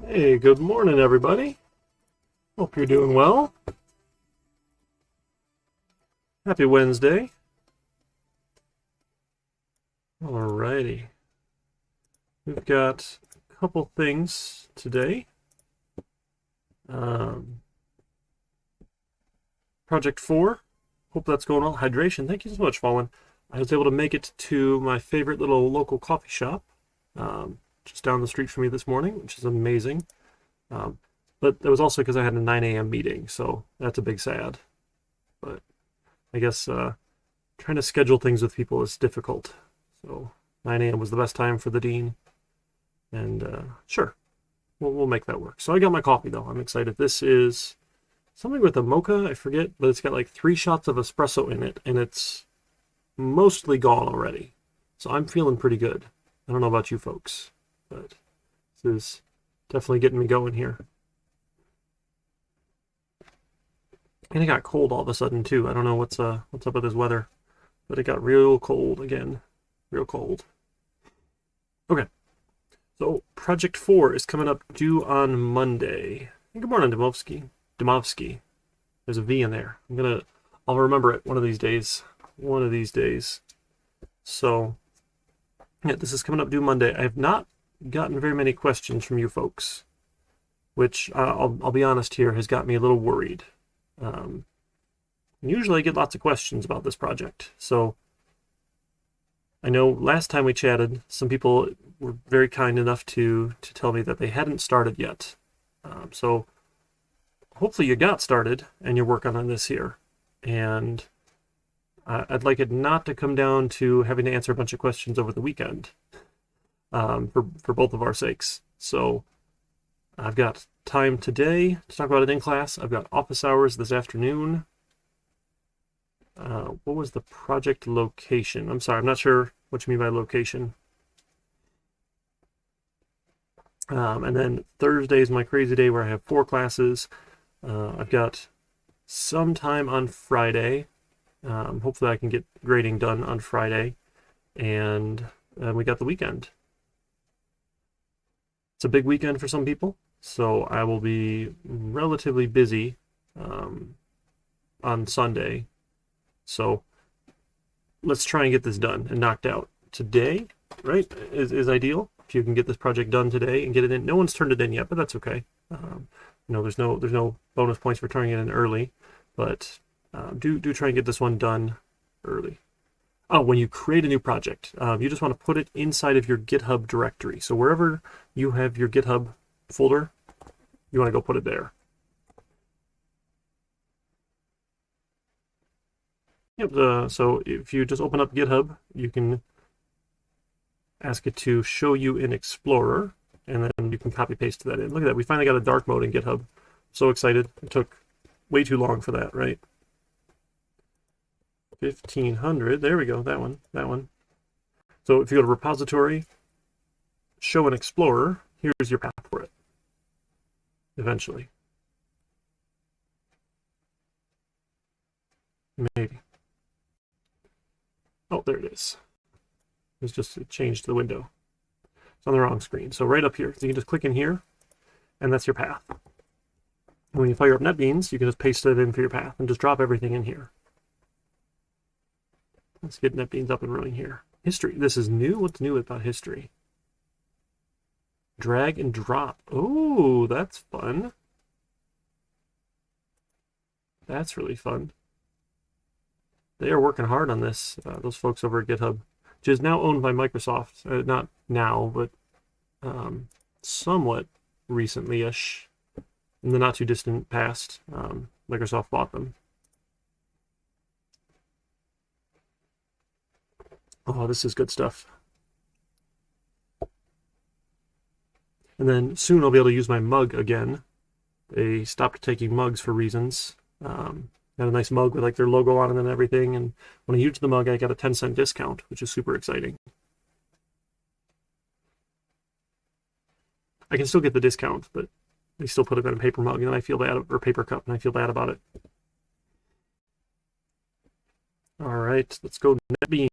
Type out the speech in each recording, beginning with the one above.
Hey, good morning, everybody. Hope you're doing well. Happy Wednesday. Alrighty. We've got a couple things today. Project 4. Hope that's going well. Hydration. Thank you so much, Fallen. I was able to make it to my favorite little local coffee shop. Just down the street from me this morning, which is amazing. But that was also because I had a 9 a.m. meeting, so that's a big sad. But I guess trying to schedule things with people is difficult. So 9 a.m. was the best time for the dean. And sure, we'll make that work. So I got my coffee, though. I'm excited. This is something with a mocha, I forget, but it's got like 3 shots of espresso in it, and it's mostly gone already. So I'm feeling pretty good. I don't know about you folks, but this is definitely getting me going here. And it got cold all of a sudden too. I don't know what's up with this weather, but it got real cold again. Real cold. Okay. So Project 4 is coming up due on Monday. Good morning, Dimovsky. There's a V in there. I'll remember it one of these days. One of these days. So yeah, this is coming up due Monday. I have not gotten very many questions from you folks, which I'll be honest here, has got me a little worried. Usually I get lots of questions about this project, so I know last time we chatted, some people were very kind enough to tell me that they hadn't started yet. So hopefully you got started and you're working on this here. And I'd like it not to come down to having to answer a bunch of questions over the weekend, for both of our sakes. So I've got time today to talk about it in class. I've got office hours this afternoon. What was the project location? I'm sorry, I'm not sure what you mean by location. And then Thursday is my crazy day where I have 4 classes. I've got some time on Friday. Hopefully I can get grading done on Friday. And we got the weekend. It's a big weekend for some people, so I will be relatively busy on Sunday. So let's try and get this done and knocked out today, right? Is ideal. If you can get this project done today and get it in. No one's turned it in yet, but that's okay. There's no bonus points for turning it in early, but do try and get this one done early. Oh, when you create a new project, you just want to put it inside of your GitHub directory. So wherever you have your GitHub folder, you want to go put it there. Yep. So if you just open up GitHub, you can ask it to show you in Explorer, and then you can copy paste that in. Look at that. We finally got a dark mode in GitHub. So excited. It took way too long for that, right? 1500. There we go. That one. So if you go to repository, show in Explorer, here's your path for it. Eventually. Maybe. Oh, there it is. It's just changed the window. It's on the wrong screen. So right up here. So you can just click in here, and that's your path. And when you fire up NetBeans, you can just paste it in for your path and just drop everything in here. Let's get NetBeans up and running here. History. This is new. What's new about history? Drag and drop. Oh, that's fun. That's really fun. They are working hard on this, those folks over at GitHub, which is now owned by Microsoft. Not now, but somewhat recently-ish. In the not-too-distant past, Microsoft bought them. Oh, this is good stuff. And then soon I'll be able to use my mug again. They stopped taking mugs for reasons. Got a nice mug with like their logo on it and everything, and when I used the mug I got a 10-cent discount, which is super exciting. I can still get the discount, but they still put it in a paper mug, and I feel bad, or paper cup, and I feel bad about it. All right, let's go NetBeans.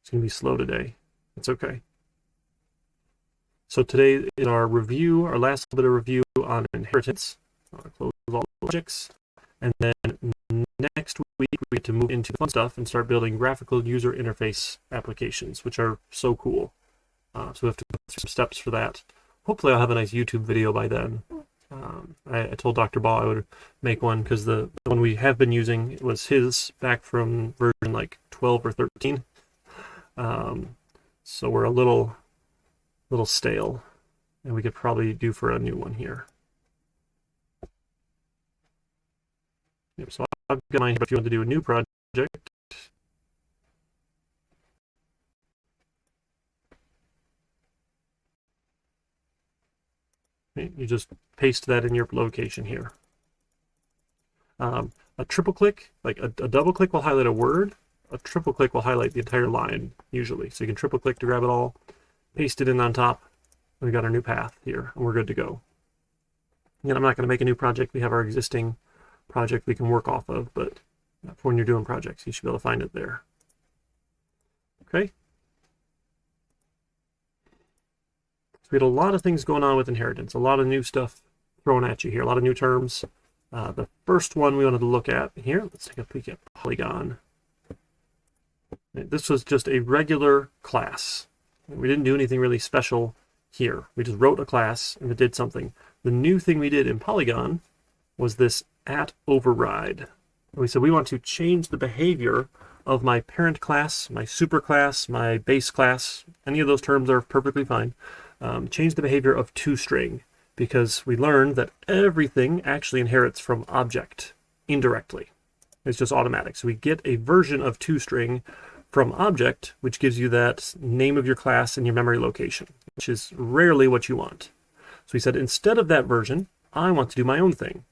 It's gonna be slow today. It's okay. So today is our review, our last bit of review on inheritance. I'll close all the projects. And then next week we get to move into the fun stuff and start building graphical user interface applications, which are so cool. So we have to go through some steps for that. Hopefully I'll have a nice YouTube video by then. I told Dr. Ball I would make one because the one we have been using was his back from version like 12 or 13. So we're a little stale, and we could probably do for a new one here. Yep, so I've got mine here, but if you want to do a new project, you just paste that in your location here. A triple click, like a double click will highlight a word. A triple click will highlight the entire line, usually. So you can triple click to grab it all, paste it in on top. We got our new path here, and we're good to go. Again, I'm not going to make a new project. We have our existing project we can work off of, but for when you're doing projects, you should be able to find it there. Okay. So we had a lot of things going on with inheritance, a lot of new stuff thrown at you here, a lot of new terms. The first one we wanted to look at here, let's take a peek at Polygon. This was just a regular class. We didn't do anything really special here. We just wrote a class and it did something. The new thing we did in Polygon was this @override. We said we want to change the behavior of my parent class, my superclass, my base class. Any of those terms are perfectly fine. Change the behavior of toString, because we learned that everything actually inherits from object indirectly. It's just automatic. So we get a version of toString from object, which gives you that name of your class and your memory location, which is rarely what you want. So we said, instead of that version, I want to do my own thing.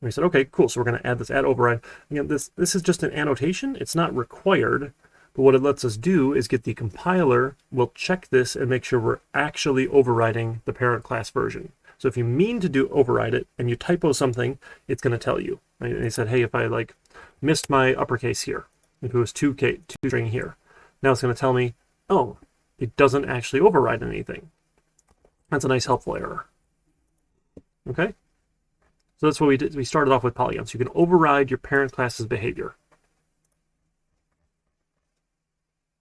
And we said, okay, cool. So we're going to add this add override. Again, this is just an annotation. It's not required, but what it lets us do is get the compiler will check this and make sure we're actually overriding the parent class version. So if you mean to override it and you typo something, it's going to tell you. Right? And they said, hey, if I like missed my uppercase here, if it was toString here, now it's going to tell me, oh, it doesn't actually override anything. That's a nice helpful error. Okay, so that's what we did. We started off with Polygon. So you can override your parent class's behavior.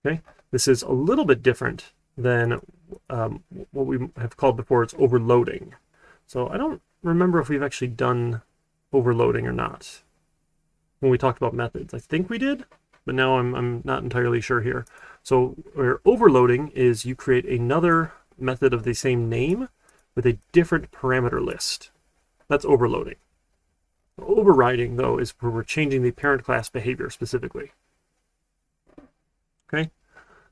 Okay, this is a little bit different than what we have called before. It's overloading. So I don't remember if we've actually done overloading or not when we talked about methods. I think we did, but now I'm not entirely sure here. So where overloading is you create another method of the same name with a different parameter list. That's overloading. Overriding, though, is where we're changing the parent class behavior specifically. Okay,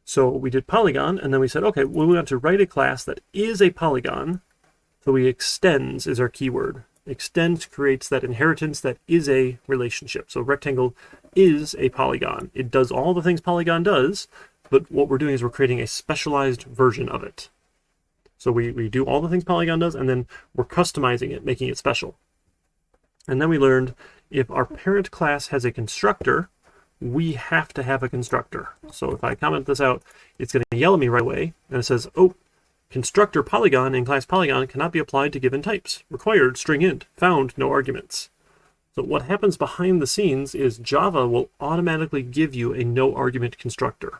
so we did Polygon, and then we said, okay, well, we want to write a class that is a polygon. So we extends is our keyword. Extend creates that inheritance that is a relationship. So rectangle is a polygon. It does all the things Polygon does, but what we're doing is we're creating a specialized version of it. So we do all the things Polygon does, and then we're customizing it, making it special. And then we learned if our parent class has a constructor, we have to have a constructor. So if I comment this out, it's going to yell at me right away, and it says, oh, constructor Polygon in class Polygon cannot be applied to given types. Required string int, found no arguments. So what happens behind the scenes is Java will automatically give you a no argument constructor.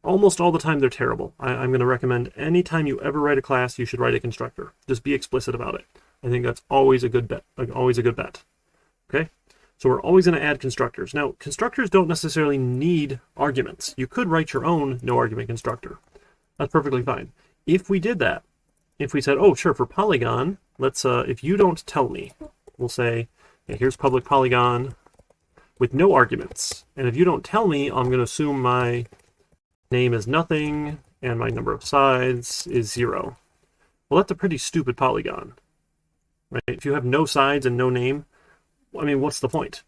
Almost all the time they're terrible. I'm going to recommend anytime you ever write a class, you should write a constructor. Just be explicit about it. I think that's always a good bet. Okay? So we're always going to add constructors. Now, constructors don't necessarily need arguments. You could write your own no argument constructor. That's perfectly fine. If we did that, if we said, oh, sure, for Polygon, let's, if you don't tell me, we'll say, okay, here's public Polygon with no arguments. And if you don't tell me, I'm going to assume my name is nothing and my number of sides is 0. Well, that's a pretty stupid polygon, right? If you have no sides and no name, I mean, what's the point?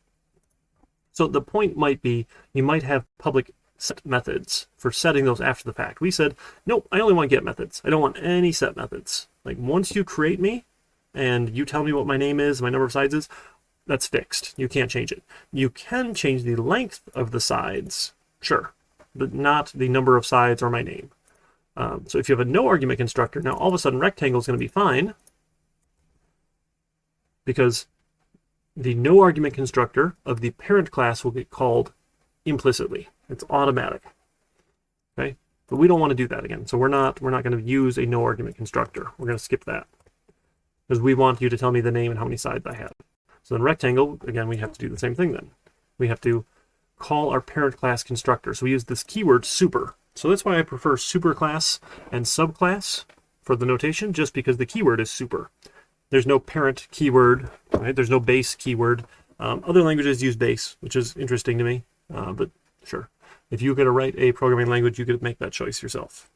So the point might be you might have public set methods for setting those after the fact. We said, nope, I only want get methods. I don't want any set methods. Like once you create me and you tell me what my name is, my number of sides is, that's fixed. You can't change it. You can change the length of the sides, sure, but not the number of sides or my name. So if you have a no argument constructor, now all of a sudden rectangle is going to be fine because the no argument constructor of the parent class will get called implicitly. It's automatic. Okay, but we don't want to do that again. So we're not going to use a no argument constructor. We're going to skip that because we want you to tell me the name and how many sides I have. So in rectangle, again, we have to do the same thing then. We have to call our parent class constructor. So we use this keyword super. So that's why I prefer superclass and subclass for the notation, just because the keyword is super. There's no parent keyword, right? There's no base keyword. Other languages use base, which is interesting to me, but sure. If you're going to write a programming language, you could make that choice yourself.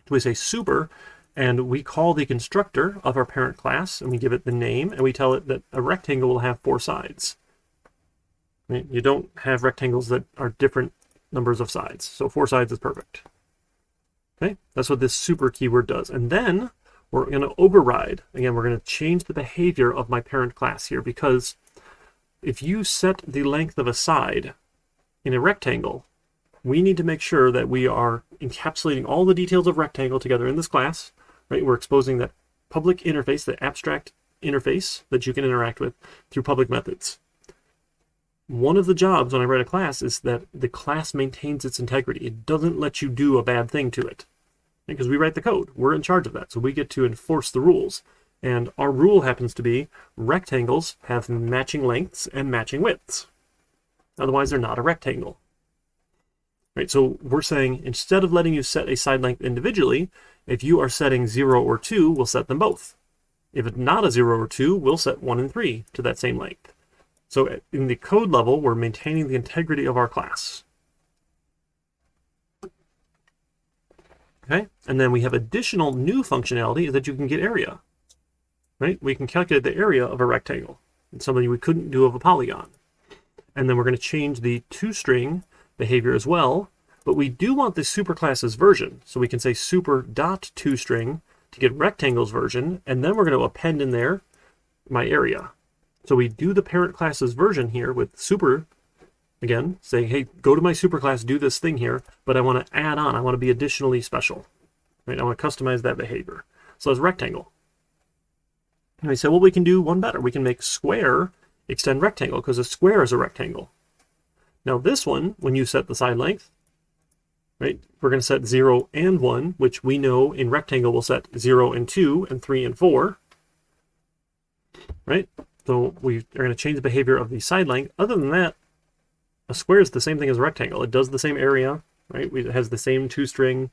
So we say super, and we call the constructor of our parent class, and we give it the name, and we tell it that a rectangle will have 4 sides. Right? You don't have rectangles that are different numbers of sides, so 4 sides is perfect. Okay, that's what this super keyword does. And then we're going to override. Again, we're going to change the behavior of my parent class here, because if you set the length of a side in a rectangle, we need to make sure that we are encapsulating all the details of rectangle together in this class, right? We're exposing that public interface, the abstract interface that you can interact with through public methods. One of the jobs when I write a class is that the class maintains its integrity. It doesn't let you do a bad thing to it, because we write the code. We're in charge of that, so we get to enforce the rules. And our rule happens to be rectangles have matching lengths and matching widths. Otherwise, they're not a rectangle. Right, so we're saying instead of letting you set a side length individually, if you are setting 0 or 2, we'll set them both. If it's not a 0 or 2, we'll set 1 and 3 to that same length. So in the code level, we're maintaining the integrity of our class. Okay, and then we have additional new functionality that you can get area. Right, we can calculate the area of a rectangle. It's something we couldn't do of a polygon. And then we're going to change the toString behavior as well, but we do want the superclass's version. So we can say super.toString to get rectangle's version, and then we're going to append in there my area. So we do the parent class's version here with super, again, saying, hey, go to my superclass, do this thing here, but I want to add on, I want to be additionally special. Right? I want to customize that behavior. So it's rectangle. And we say, well, we can do one better. We can make square extend rectangle because a square is a rectangle. Now this one, when you set the side length, right, we're going to set 0 and 1, which we know in rectangle we'll set 0 and 2 and 3 and 4. Right? So we are going to change the behavior of the side length. Other than that, a square is the same thing as a rectangle. It does the same area, right? It has the same toString.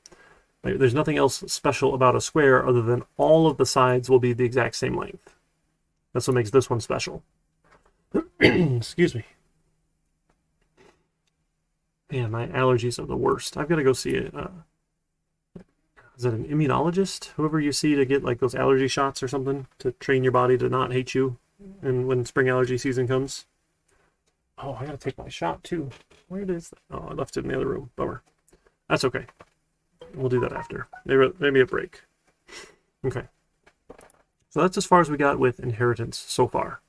Right? There's nothing else special about a square other than all of the sides will be the exact same length. That's what makes this one special. Excuse me. Man, my allergies are the worst. I've got to go see it. Is it an immunologist? Whoever you see to get like those allergy shots or something to train your body to not hate you, and when spring allergy season comes. Oh, I gotta take my shot too. Where is that? Oh, I left it in the other room. Bummer. That's okay. We'll do that after. Maybe a break. Okay. So that's as far as we got with inheritance so far.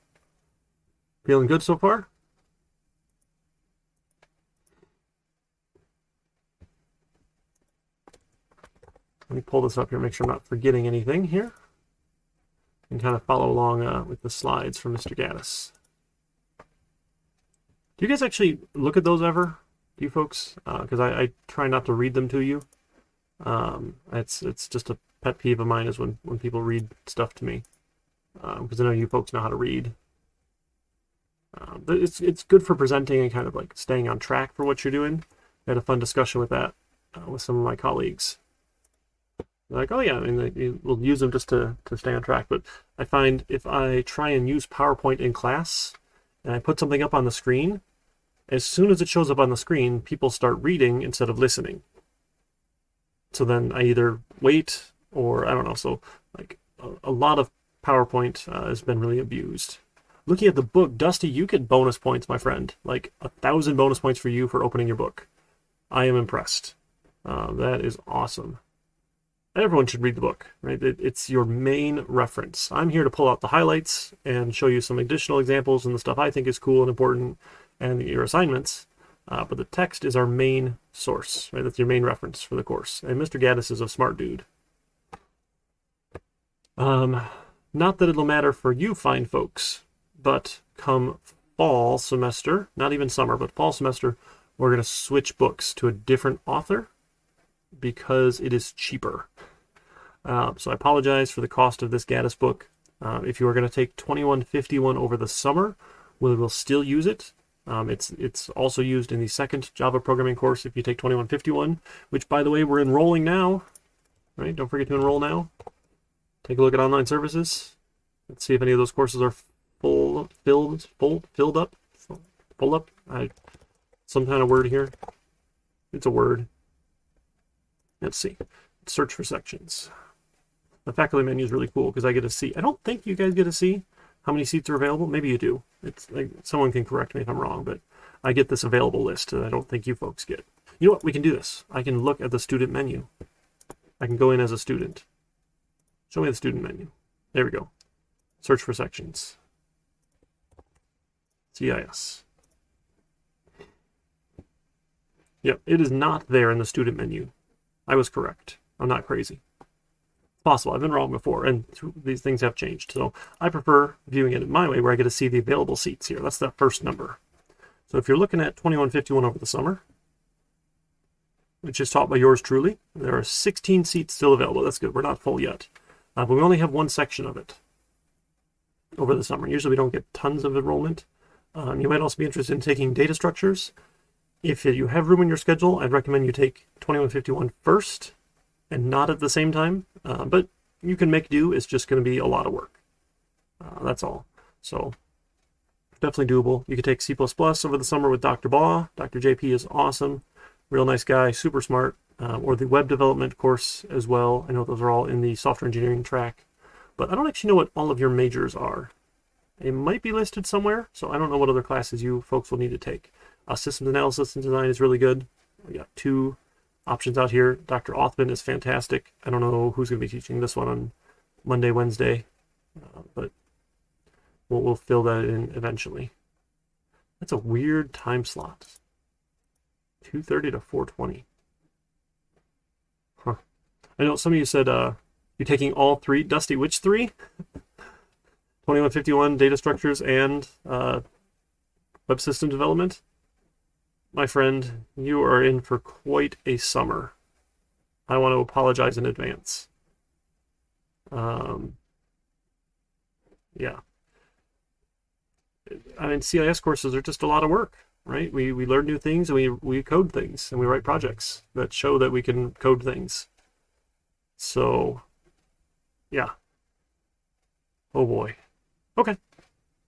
Feeling good so far? Let me pull this up here, make sure I'm not forgetting anything here. And kind of follow along with the slides from Mr. Gaddis. Do you guys actually look at those ever? Do you folks? Because I try not to read them to you. It's just a pet peeve of mine is when people read stuff to me. Because I know you folks know how to read. But it's good for presenting and kind of like staying on track for what you're doing. I had a fun discussion with that with some of my colleagues. They're like, oh yeah, I mean, we'll use them just to stay on track. But I find if I try and use PowerPoint in class and I put something up on the screen, as soon as it shows up on the screen, people start reading instead of listening. So then I either wait or I don't know. So like a lot of PowerPoint has been really abused. Looking at the book, Dusty, you get bonus points, my friend. Like 1,000 bonus points for you for opening your book. I am impressed. That is awesome. Everyone should read the book, right? It's your main reference. I'm here to pull out the highlights and show you some additional examples and the stuff I think is cool and important and your assignments. But the text is our main source, right? That's your main reference for the course. And Mr. Gaddis is a smart dude. Not that it'll matter for you fine folks, but come fall semester, not even summer, but fall semester, we're going to switch books to a different author because it is cheaper. So I apologize for the cost of this Gaddis book. If you are going to take 2151 over the summer, we will still use it. It's also used in the second Java programming course if you take 2151, which, by the way, we're enrolling now. Right? Don't forget to enroll now. Take a look at online services. Let's see if any of those courses are filled up. Some kind of word here. It's a word. Let's see. Search for sections. The faculty menu is really cool because I get to see. I don't think you guys get to see how many seats are available. Maybe you do. It's like someone can correct me if I'm wrong, but I get this available list that I don't think you folks get. You know what? We can do this. I can look at the student menu. I can go in as a student. Show me the student menu. There we go. Search for sections. CIS. Yep, it is not there in the student menu. I was correct. I'm not crazy. It's possible. I've been wrong before, and these things have changed. So I prefer viewing it my way, where I get to see the available seats here. That's that first number. So if you're looking at 2151 over the summer, which is taught by yours truly, there are 16 seats still available. That's good. We're not full yet. But we only have one section of it. over the summer. Usually we don't get tons of enrollment. You might also be interested in taking data structures. If you have room in your schedule, I'd recommend you take 2151 first and not at the same time, but you can make do. It's just going to be a lot of work. That's all. So definitely doable. You could take C++ over the summer with Dr. Baugh. Dr. JP is awesome. Real nice guy, super smart. Or the web development course as well. I know those are all in the software engineering track, but I don't actually know what all of your majors are. It might be listed somewhere, so I don't know what other classes you folks will need to take. Systems analysis and design is really good. We got 2 options out here. Dr. Othman is fantastic. I don't know who's going to be teaching this one on Monday, Wednesday, but we'll fill that in eventually. That's a weird time slot. 2:30 to 4:20. Huh. I know some of you said you're taking all 3. Dusty, which 3? 2151 data structures and web system development. My friend, you are in for quite a summer. I want to apologize in advance. Yeah. I mean, CIS courses are just a lot of work, right? We learn new things, and we code things, and we write projects that show that we can code things. So, yeah. Oh boy. Okay.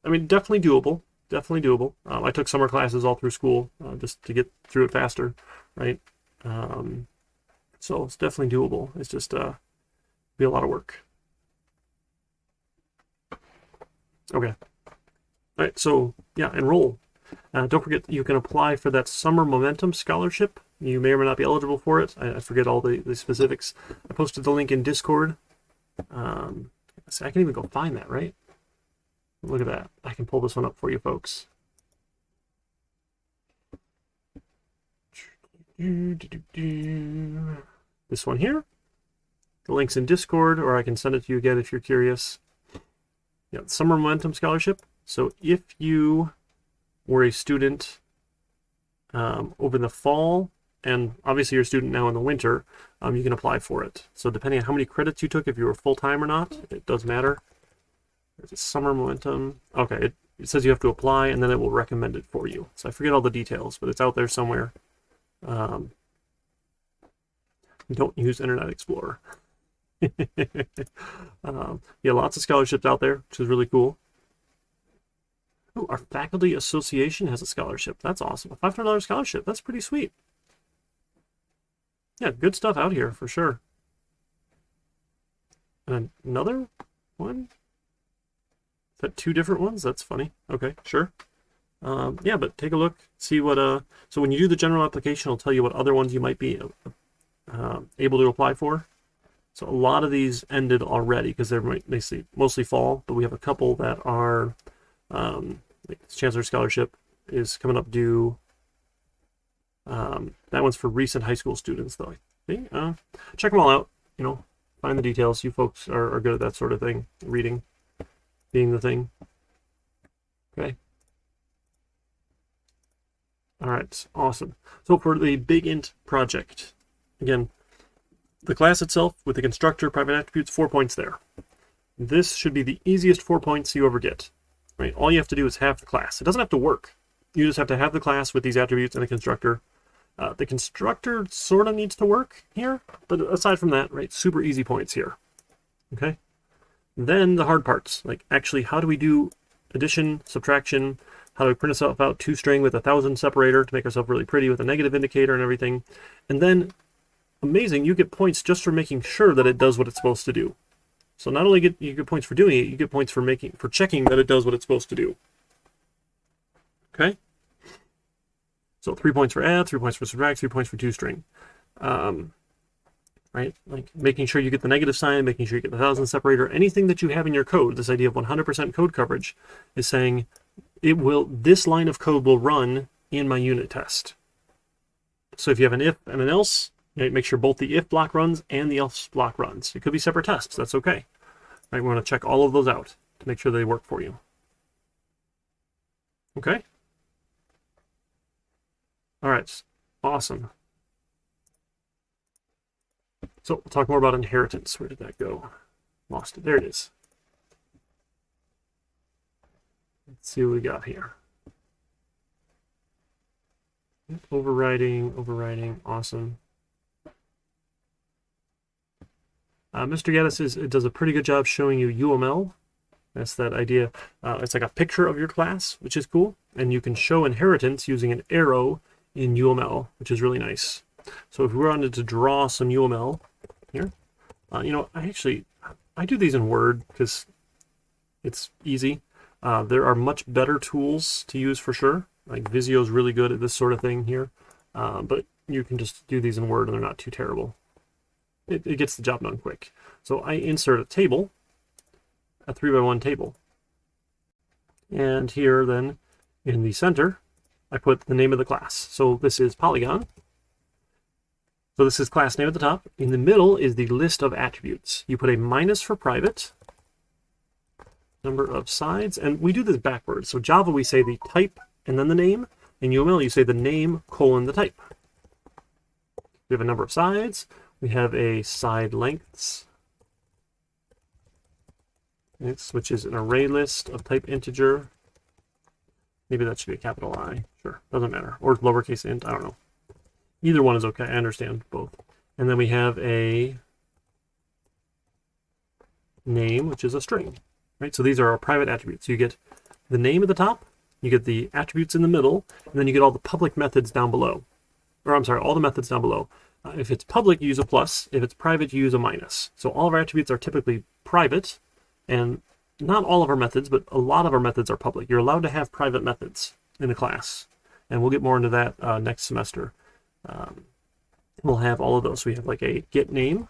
I mean, definitely doable. Definitely doable. I took summer classes all through school just to get through it faster, right? So it's definitely doable. It's just be a lot of work. Okay. All right. So yeah, enroll. Don't forget you can apply for that Summer Momentum Scholarship. You may or may not be eligible for it. I forget all the specifics. I posted the link in Discord. I can even go find that, right? Look at that. I can pull this one up for you folks. This one here. The link's in Discord, or I can send it to you again if you're curious. Yeah, Summer Momentum Scholarship. So if you were a student over the fall, and obviously you're a student now in the winter, you can apply for it. So depending on how many credits you took, if you were full-time or not, it does matter. There's a Summer Momentum. Okay, it says you have to apply, and then it will recommend it for you. So I forget all the details, but it's out there somewhere. Don't use Internet Explorer. Yeah, lots of scholarships out there, which is really cool. Oh, our faculty association has a scholarship. That's awesome. A $500 scholarship. That's pretty sweet. Yeah, good stuff out here for sure. And another one? Is that 2 different ones? That's funny. Okay, sure. Yeah, but take a look, see what, so when you do the general application, it'll tell you what other ones you might be able to apply for. So a lot of these ended already because they're mostly fall, but we have a couple that are, like Chancellor Scholarship is coming up due. That one's for recent high school students, though, I think. Check them all out, you know, find the details. You folks are good at that sort of thing, reading being the thing. Okay. All right, awesome. So for the Bigint project, again, the class itself with the constructor, private attributes, 4 points there. This should be the easiest 4 points you ever get, right? All you have to do is have the class. It doesn't have to work. You just have to have the class with these attributes and the constructor. The constructor sort of needs to work here, but aside from that, right, super easy points here, okay? Then the hard parts, like actually how do we do addition, subtraction, how do we print ourselves out toString with 1000 separator to make ourselves really pretty with a negative indicator and everything. And then, amazing, you get points just for making sure that it does what it's supposed to do. So not only you get points for doing it, you get points for checking that it does what it's supposed to do. Okay? So 3 points for add, 3 points for subtract, 3 points for toString. Right? Like making sure you get the negative sign, making sure you get the 1000 separator, anything that you have in your code, this idea of 100% code coverage is saying this line of code will run in my unit test. So if you have an if and an else, make sure both the if block runs and the else block runs. It could be separate tests, that's okay. Right? We want to check all of those out to make sure they work for you. Okay? All right, awesome. So we'll talk more about inheritance. Where did that go? Lost it. There it is. Let's see what we got here. Overriding, awesome. Mr. Gaddis does a pretty good job showing you UML. That's that idea. It's like a picture of your class, which is cool. And you can show inheritance using an arrow in UML, which is really nice. So if we wanted to draw some UML here, you know, I do these in Word because it's easy. There are much better tools to use for sure. Like Visio is really good at this sort of thing here. But you can just do these in Word and they're not too terrible. It gets the job done quick. So I insert a table, a 3x1 table. And here then in the center, I put the name of the class. So this is Polygon. So this is class name at the top. In the middle is the list of attributes. You put a minus for private, number of sides, and we do this backwards. So Java, we say the type and then the name. In UML, you say the name colon the type. We have a number of sides. We have a side lengths, which is an array list of type integer. Maybe that should be a capital I. Sure, doesn't matter. Or lowercase int, I don't know. Either one is okay, I understand both. And then we have a name, which is a string, right? So these are our private attributes. You get the name at the top, you get the attributes in the middle, and then you get all the public methods down below. Or I'm sorry, all the methods down below. If it's public, you use a plus. If it's private, you use a minus. So all of our attributes are typically private, and not all of our methods, but a lot of our methods are public. You're allowed to have private methods in a class, and we'll get more into that next semester. We'll have all of those. So we have like a get name,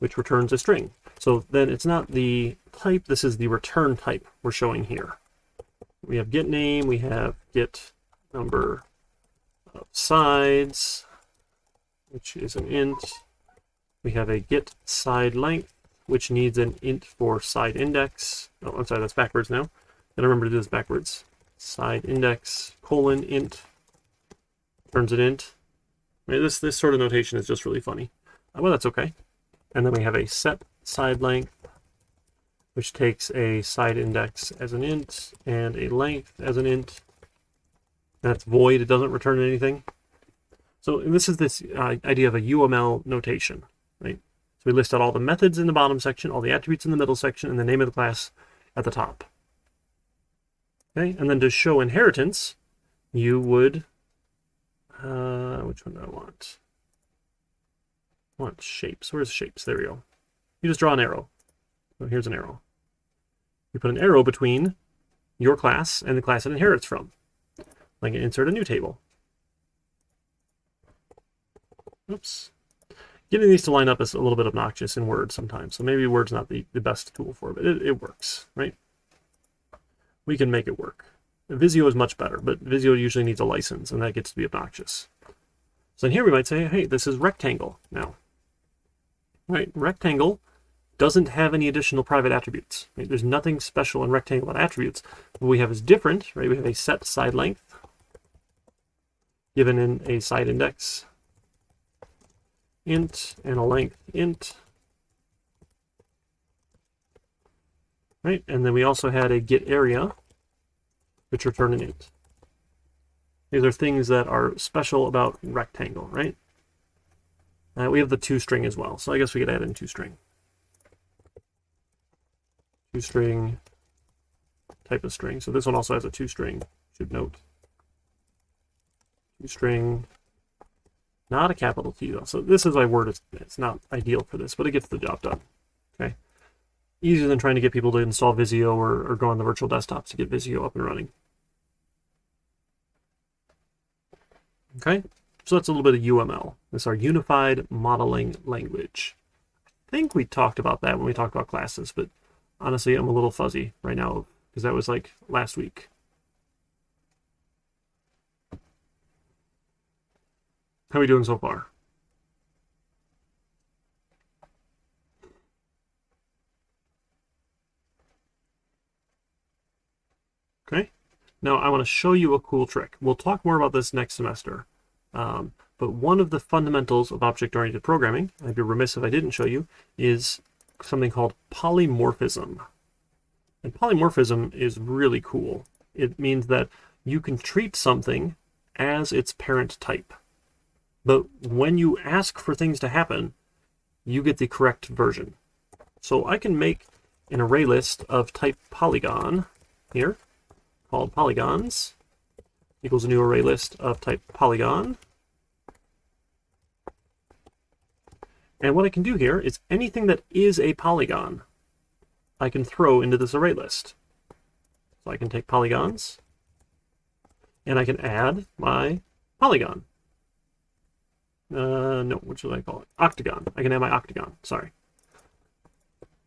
which returns a string. So then it's not the type, this is the return type we're showing here. We have get name, we have get number of sides, which is an int. We have a get side length, which needs an int for side index. Oh, I'm sorry, that's backwards now. Gotta remember to do this backwards. Side index colon int turns an int. Right, this sort of notation is just really funny. Well, that's okay. And then we have a set side length, which takes a side index as an int and a length as an int. That's void, it doesn't return anything. So this is this idea of a UML notation, right? So we list out all the methods in the bottom section, all the attributes in the middle section, and the name of the class at the top. Okay, and then to show inheritance, you would, which one do I want? I want shapes. Where's shapes? There we go. You just draw an arrow. So here's an arrow. You put an arrow between your class and the class it inherits from. Like insert a new table. Oops. Getting these to line up is a little bit obnoxious in Word sometimes, so maybe Word's not the best tool for it, but it works, right? We can make it work. Visio is much better, but Visio usually needs a license, and that gets to be obnoxious. So in here we might say, hey, this is rectangle now. Right, rectangle doesn't have any additional private attributes. Right? There's nothing special in rectangle about attributes. What we have is different, right? We have a set side length given in a side index int and a length int, right? And then we also had a get area, which return an int. These are things that are special about rectangle, right? We have the toString as well, so I guess we could add in toString. ToString type of string. So this one also has a toString, should note. ToString. Not a capital T though. So this is why Word is, it's not ideal for this, but it gets the job done. Okay. Easier than trying to get people to install Visio or go on the virtual desktops to get Visio up and running. Okay. So that's a little bit of UML. This is our unified modeling language. I think we talked about that when we talked about classes, but honestly, I'm a little fuzzy right now because that was like last week. How are we doing so far? Okay. Now I want to show you a cool trick. We'll talk more about this next semester. But one of the fundamentals of object-oriented programming, I'd be remiss if I didn't show you, is something called polymorphism. And polymorphism is really cool. It means that you can treat something as its parent type. But when you ask for things to happen, you get the correct version. So I can make an array list of type polygon here, called polygons, equals a new array list of type polygon. And what I can do here is anything that is a polygon, I can throw into this array list. So I can take polygons, and I can add my polygon. No, what should I call it? Octagon. I can add my octagon, sorry.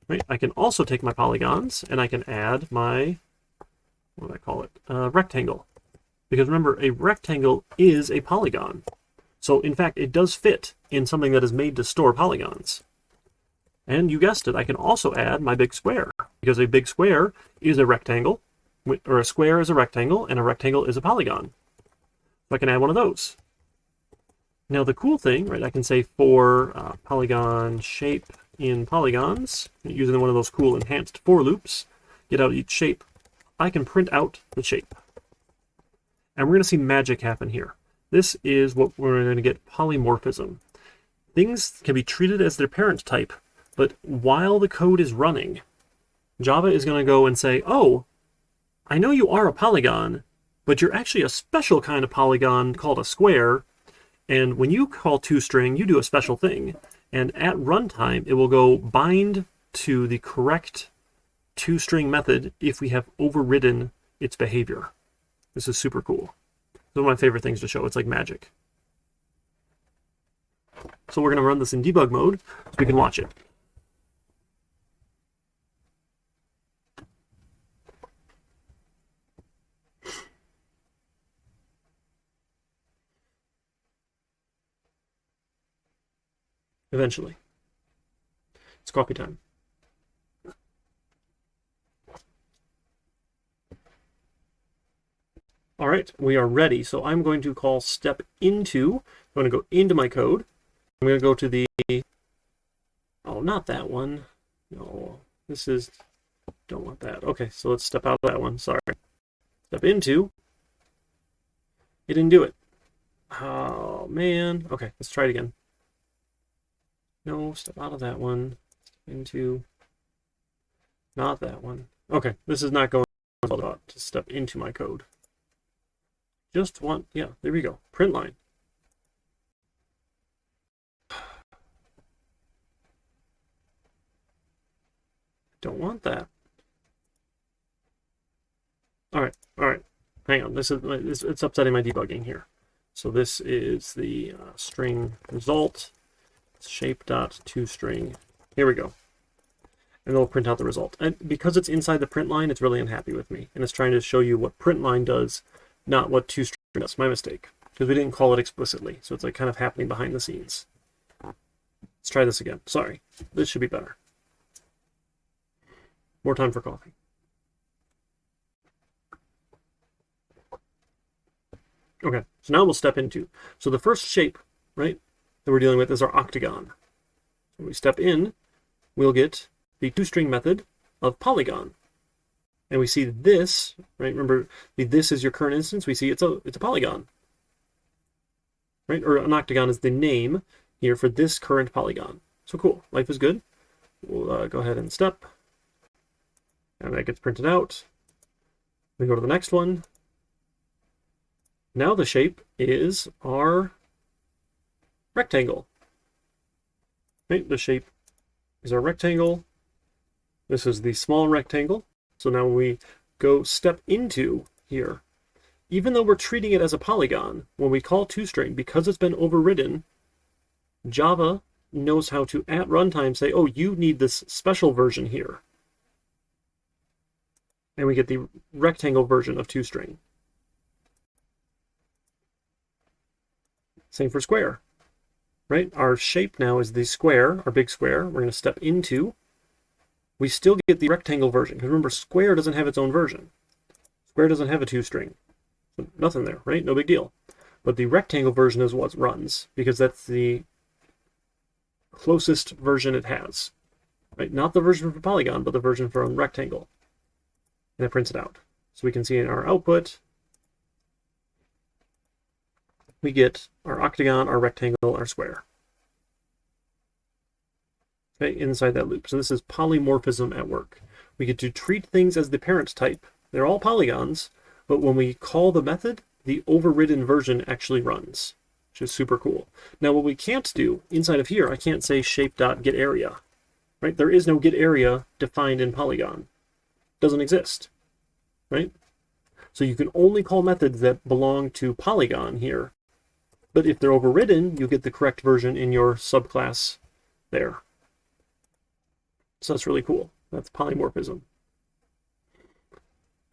Right? I can also take my polygons, and I can add my, what do I call it? Rectangle. Because remember, a rectangle is a polygon. So in fact, it does fit in something that is made to store polygons. And you guessed it, I can also add my big square, because a big square is a rectangle, or a square is a rectangle, and a rectangle is a polygon. So I can add one of those. Now the cool thing, right, I can say for polygon shape in polygons, using one of those cool enhanced for loops, get out each shape, I can print out the shape. And we're going to see magic happen here. This is what we're going to get polymorphism. Things can be treated as their parent type, but while the code is running, Java is going to go and say, oh, I know you are a polygon, but you're actually a special kind of polygon called a square, and when you call toString, you do a special thing, and at runtime, it will go bind to the correct toString method if we have overridden its behavior. This is super cool. It's one of my favorite things to show. It's like magic. So we're going to run this in debug mode so we can watch it. Eventually. It's coffee time. All right, we are ready. So I'm going to call step into. I'm going to go into my code. I'm going to go to the, oh, not that one. No, this is, don't want that. Okay, so let's step out of that one. Sorry. Step into. It didn't do it. Oh, man. Okay, let's try it again. No, step out of that one. Into, not that one. Okay, this is not going to step into my code. Just want, yeah, there we go. Print line. Don't want that. All right. Hang on. This is it's upsetting my debugging here. So this is the string result shape.toString. Here we go. And it'll print out the result. And because it's inside the print line, it's really unhappy with me. And it's trying to show you what print line does, not what toString does. My mistake. Because we didn't call it explicitly. So it's like kind of happening behind the scenes. Let's try this again. Sorry. This should be better. More time for coffee. Okay, so now we'll step into. So the first shape, right, that we're dealing with is our octagon. So when we step in, we'll get the toString method of polygon. And we see this, right? Remember, this is your current instance. We see it's a polygon, right? Or an octagon is the name here for this current polygon. So cool, life is good. We'll go ahead and step. And that gets printed out. We go to the next one. Now the shape is our rectangle. Right? The shape is our rectangle. This is the small rectangle. So now when we go step into here, even though we're treating it as a polygon, when we call toString, because it's been overridden, Java knows how to, at runtime, say, oh, you need this special version here. And we get the rectangle version of toString. Same for square, right? Our shape now is the square, our big square. We're going to step into. We still get the rectangle version. Because remember, square doesn't have its own version. Square doesn't have a toString. So nothing there, right? No big deal. But the rectangle version is what runs, because that's the closest version it has. Right? Not the version for polygon, but the version for rectangle. and it prints it out. So we can see in our output, we get our octagon, our rectangle, our square. Okay, inside that loop. So this is polymorphism at work. We get to treat things as the parent type. They're all polygons, but when we call the method, the overridden version actually runs, which is super cool. Now what we can't do inside of here, I can't say shape.getArea, right? There is no getArea defined in Polygon. It doesn't exist, right? So you can only call methods that belong to Polygon here, but if they're overridden, you get the correct version in your subclass there. So that's really cool. That's polymorphism.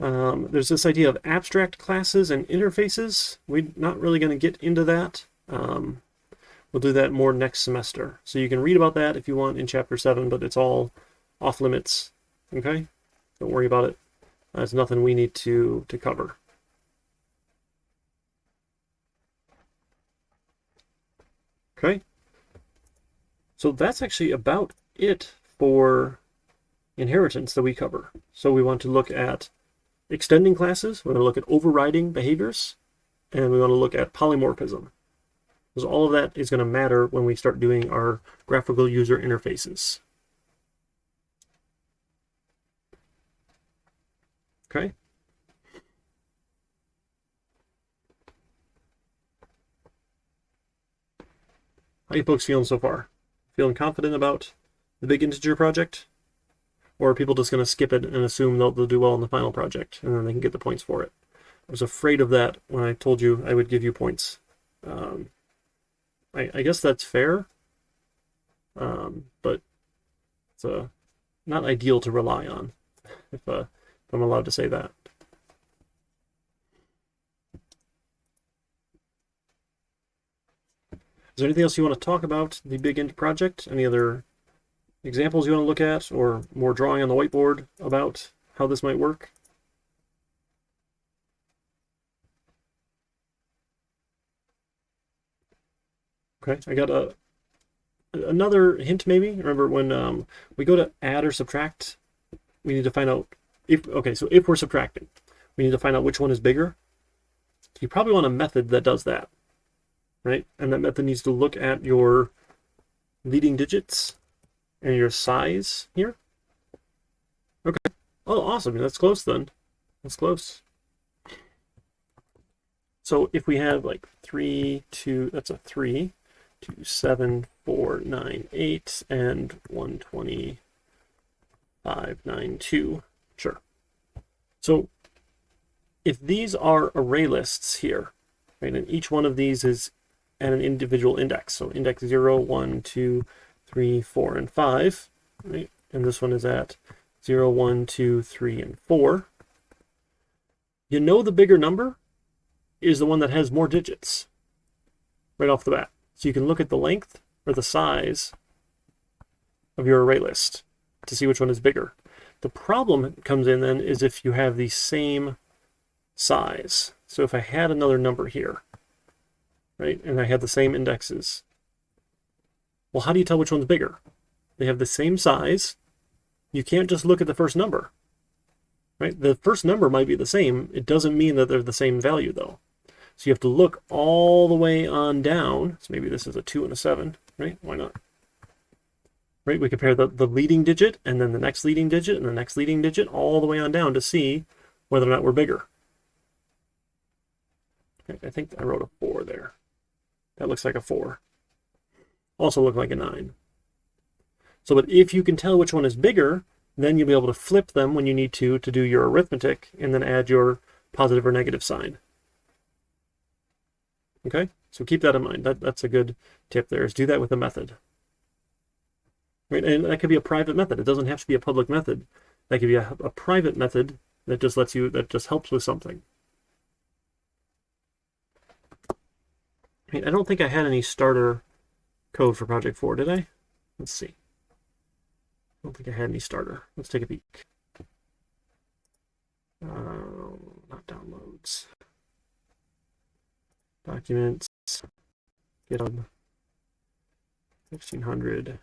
There's this idea of abstract classes and interfaces. We're not really going to get into that. We'll do that more next semester. So you can read about that if you want in Chapter 7, but it's all off limits. Okay? Don't worry about it. It's nothing we need to cover. Okay? So that's actually about it for inheritance that we cover. So we want to look at extending classes, we're going to look at overriding behaviors, and we want to look at polymorphism. Because all of that is going to matter when we start doing our graphical user interfaces. Okay? How you folks feeling so far? Feeling confident about the big integer project? Or are people just going to skip it and assume they'll do well in the final project, and then they can get the points for it? I was afraid of that when I told you I would give you points. I guess that's fair, but it's not ideal to rely on, if I'm allowed to say that. Is there anything else you want to talk about the Bigint project? Any other examples you want to look at, or more drawing on the whiteboard about how this might work? Okay, I got another hint maybe. Remember when we go to add or subtract, we need to find out if we're subtracting, we need to find out which one is bigger. You probably want a method that does that, right? And that method needs to look at your leading digits and your size here. Okay. Oh, awesome. That's close then. That's close. So if we have like 3, 2, that's a 3, 2, 7, 4, 9, 8, and 125, 9, 2. Sure. So if these are array lists here, right, and each one of these is at an individual index, so index 0, 1, 2, 3, 4, and 5, right? And this one is at 0, 1, 2, 3, and 4. You know the bigger number is the one that has more digits right off the bat. So you can look at the length or the size of your array list to see which one is bigger. The problem comes in then is if you have the same size. So if I had another number here, right, and I had the same indexes, well, how do you tell which one's bigger? They have the same size. You can't just look at the first number, right? The first number might be the same. It doesn't mean that they're the same value, though. So you have to look all the way on down. So maybe this is a 2 and a 7, right? Why not? Right? We compare the leading digit and then the next leading digit and the next leading digit all the way on down to see whether or not we're bigger. Okay, I think I wrote a 4 there. That looks like a 4. Also look like a 9. So, but if you can tell which one is bigger, then you'll be able to flip them when you need to do your arithmetic and then add your positive or negative sign. Okay, so keep that in mind. That's a good tip there, is do that with a method. Right, and that could be a private method. It doesn't have to be a public method. That could be a private method that just lets you, that just helps with something. I don't think I had any starter code for Project 4, did I? Let's see. I don't think I had any starter. Let's take a peek. Not downloads. Documents. GitHub. 1500.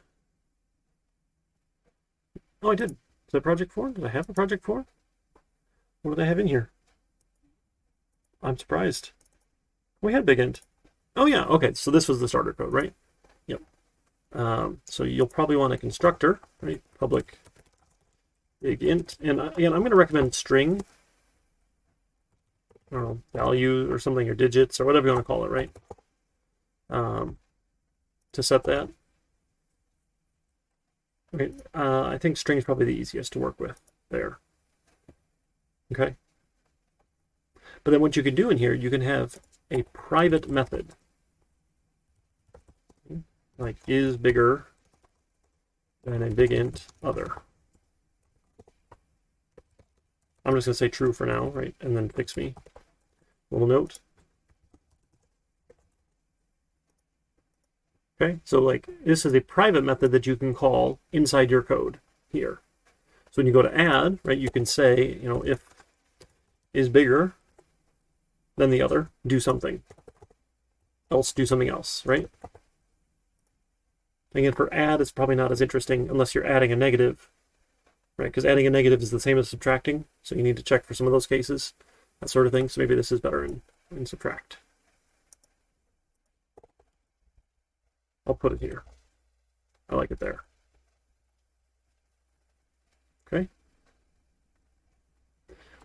Oh, I did. Is that Project 4? Did I have a Project 4? What do they have in here? I'm surprised. We had Bigint. Oh yeah, okay, so this was the starter code, right? Yep. So you'll probably want a constructor, right? Public Bigint. And again, I'm going to recommend string, I don't know, value or something, or digits, or whatever you want to call it, right? To set that. Okay, I think string is probably the easiest to work with there. Okay. But then what you can do in here, you can have a private method. Like is bigger than a Bigint other. I'm just going to say true for now, right? And then fix me. Little note. Okay, so like this is a private method that you can call inside your code here. So when you go to add, right, you can say, you know, if is bigger than the other, do something. Else do something else, right? Again, for add, it's probably not as interesting unless you're adding a negative, right? Because adding a negative is the same as subtracting, so you need to check for some of those cases, that sort of thing. So maybe this is better in subtract. I'll put it here. I like it there. Okay.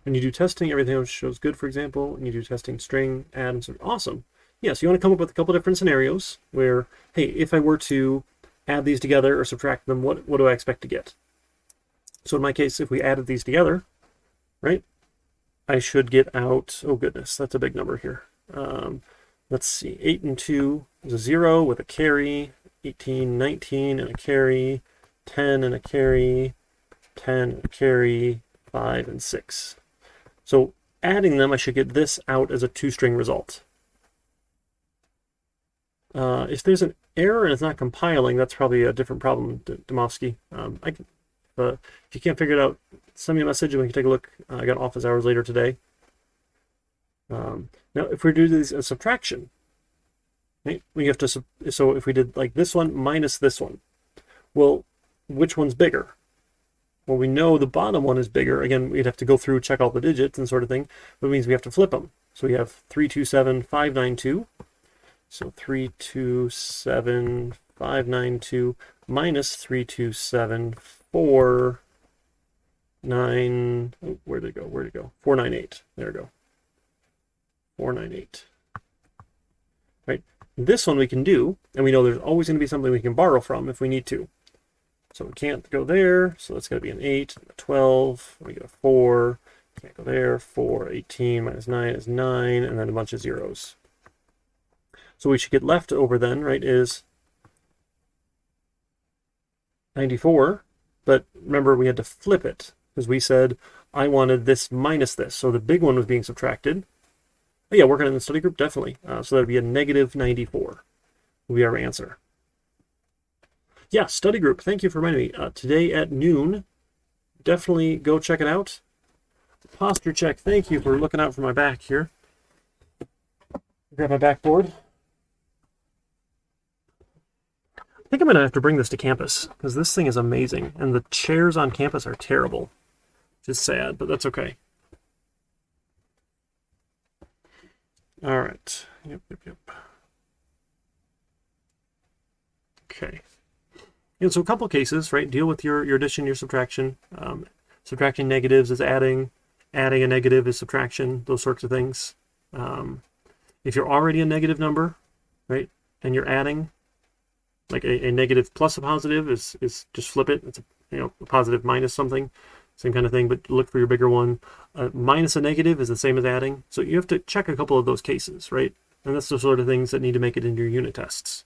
When you do testing, everything else shows good, for example. When you do testing string, add, and sort of awesome. Yeah, so you want to come up with a couple different scenarios where, hey, if I were to add these together or subtract them, what do I expect to get? So in my case, if we added these together, right, I should get out, oh goodness, that's a big number here. Let's see, 8 and 2 is a 0 with a carry, 18, 19 and a carry, 10 and a carry, 10 and a carry, 5 and 6. So adding them, I should get this out as a 2-string result. If there's an error and it's not compiling, that's probably a different problem, Domovsky. If you can't figure it out, send me a message and we can take a look. I got office hours later today. Now, if we do this as subtraction, right, we have to, so if we did like this one minus this one, well, which one's bigger? Well, we know the bottom one is bigger. Again, we'd have to go through, check all the digits and sort of thing, but it means we have to flip them. So we have 327, 592. So 327, 592 minus 327, 49, oh, where'd it go? 498. There we go. 498. Right. This one we can do, and we know there's always going to be something we can borrow from if we need to. So we can't go there, so that's going to be an 8, a 12, we get a 4, can't go there, 4, 18 minus 9 is 9, and then a bunch of zeros. So we should get left over then, right, is 94, but remember we had to flip it, because we said I wanted this minus this, so the big one was being subtracted. Oh yeah, working in the study group, definitely. So that would be a negative 94 will be our answer. Yeah, study group, thank you for reminding me. Today at noon, definitely go check it out. Posture check, thank you for looking out for my back here. Grab my backboard. I think I'm going to have to bring this to campus, because this thing is amazing, and the chairs on campus are terrible. Just sad, but that's okay. All right. Yep. Okay. And so a couple cases, right? Deal with your addition, your subtraction. Subtracting negatives is adding. Adding a negative is subtraction. Those sorts of things. If you're already a negative number, right, and you're adding, like a negative plus a positive is just flip it. It's a positive minus something, same kind of thing. But look for your bigger one. Minus a negative is the same as adding. So you have to check a couple of those cases, right? And that's the sort of things that need to make it into your unit tests.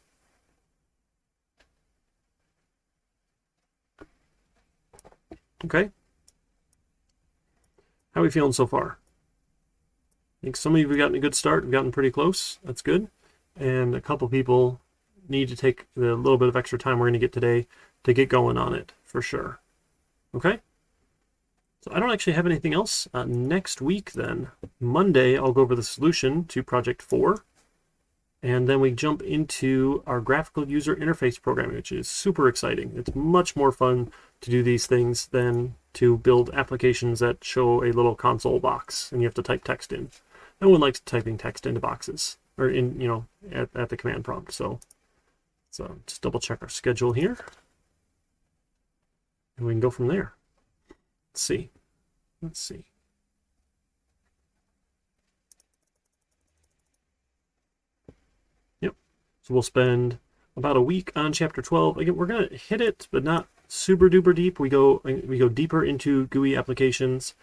Okay. How are we feeling so far? I think some of you have gotten a good start. We've gotten pretty close. That's good. And a couple people need to take the little bit of extra time we're going to get today to get going on it, for sure. Okay? So I don't actually have anything else. Next week, then, Monday, I'll go over the solution to Project 4. And then we jump into our graphical user interface programming, which is super exciting. It's much more fun to do these things than to build applications that show a little console box and you have to type text in. No one likes typing text into boxes or in, you know, at the command prompt. So just double check our schedule here and we can go from there. Let's see. Yep. So we'll spend about a week on chapter 12. Again, we're going to hit it, but not super duper deep. We go deeper into GUI applications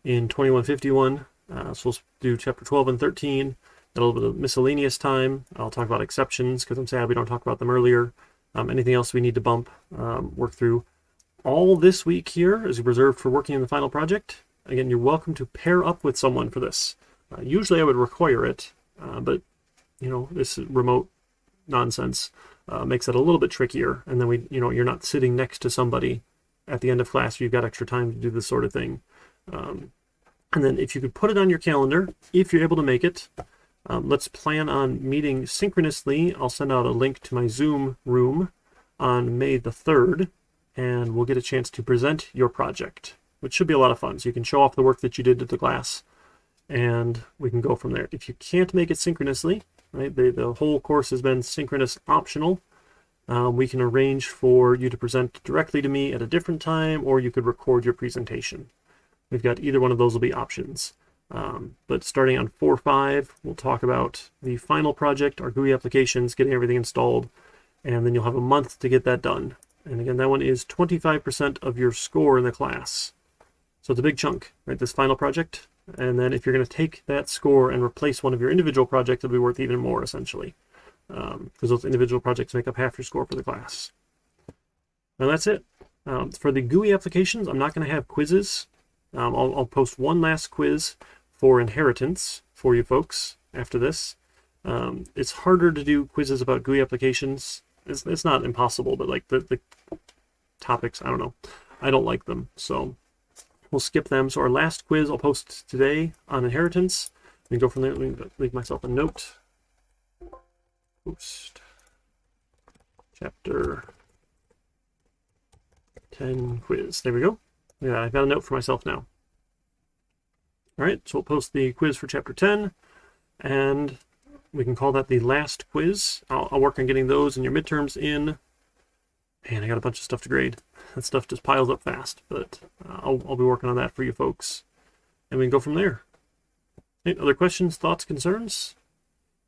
in 2151. So we'll do chapter 12 and 13. A little bit of miscellaneous time. I'll talk about exceptions because I'm sad we don't talk about them earlier. Anything else we need to bump, work through. All this week here is reserved for working in the final project. Again, you're welcome to pair up with someone for this. Usually I would require it, but you know, this remote nonsense makes it a little bit trickier. And then you're not sitting next to somebody at the end of class. You've got extra time to do this sort of thing. And then if you could put it on your calendar, if you're able to make it, let's plan on meeting synchronously. I'll send out a link to my Zoom room on May the 3rd, and we'll get a chance to present your project, which should be a lot of fun. So you can show off the work that you did to the class, and we can go from there. If you can't make it synchronously, right, the whole course has been synchronous optional. We can arrange for you to present directly to me at a different time, or you could record your presentation. We've got either one of those will be options. But starting on 4.5, we'll talk about the final project, our GUI applications, getting everything installed, and then you'll have a month to get that done. And again, that one is 25% of your score in the class. So it's a big chunk, right, this final project. And then if you're going to take that score and replace one of your individual projects, it'll be worth even more, essentially. Because those individual projects make up half your score for the class. And that's it. For the GUI applications, I'm not going to have quizzes. I'll post one last quiz for inheritance for you folks after this. It's harder to do quizzes about GUI applications. It's not impossible, but like the topics, I don't know. I don't like them, so we'll skip them. So our last quiz I'll post today on inheritance. We can go from there. Let me leave myself a note. Post chapter 10 quiz. There we go. Yeah, I've got a note for myself now. All right, so we'll post the quiz for chapter 10, and we can call that the last quiz. I'll work on getting those and your midterms in, and I got a bunch of stuff to grade. That stuff just piles up fast, but I'll be working on that for you folks, and we can go from there. Any other questions, thoughts, concerns?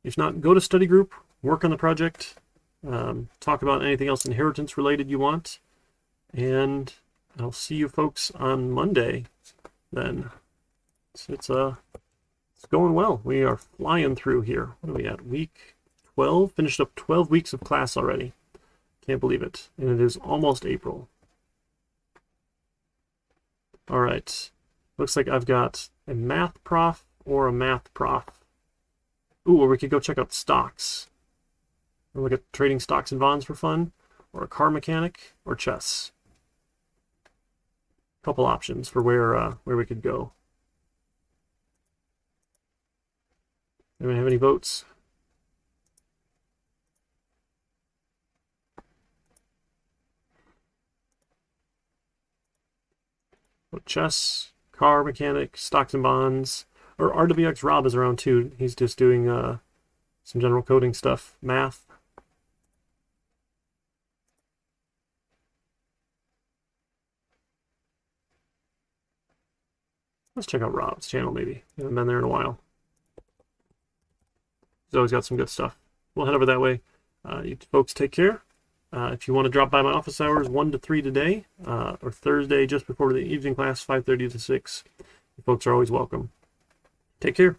If not, go to study group, work on the project, talk about anything else inheritance related you want, and I'll see you folks on Monday then. It's going well. We are flying through here. What are we at? Week 12? Finished up 12 weeks of class already. Can't believe it. And it is almost April. All right. Looks like I've got a math prof or a math prof. Ooh, or we could go check out stocks. Or look at trading stocks and bonds for fun. Or a car mechanic or chess. Couple options for where we could go. Anyone have any votes? Chess, car mechanic, stocks and bonds, or RWX Rob is around too. He's just doing some general coding stuff, math. Let's check out Rob's channel maybe. I haven't been there in a while. He's always got some good stuff. We'll head over that way. You folks take care. If you want to drop by my office hours 1 to 3 today, or Thursday just before the evening class, 5:30 to 6, you folks are always welcome. Take care.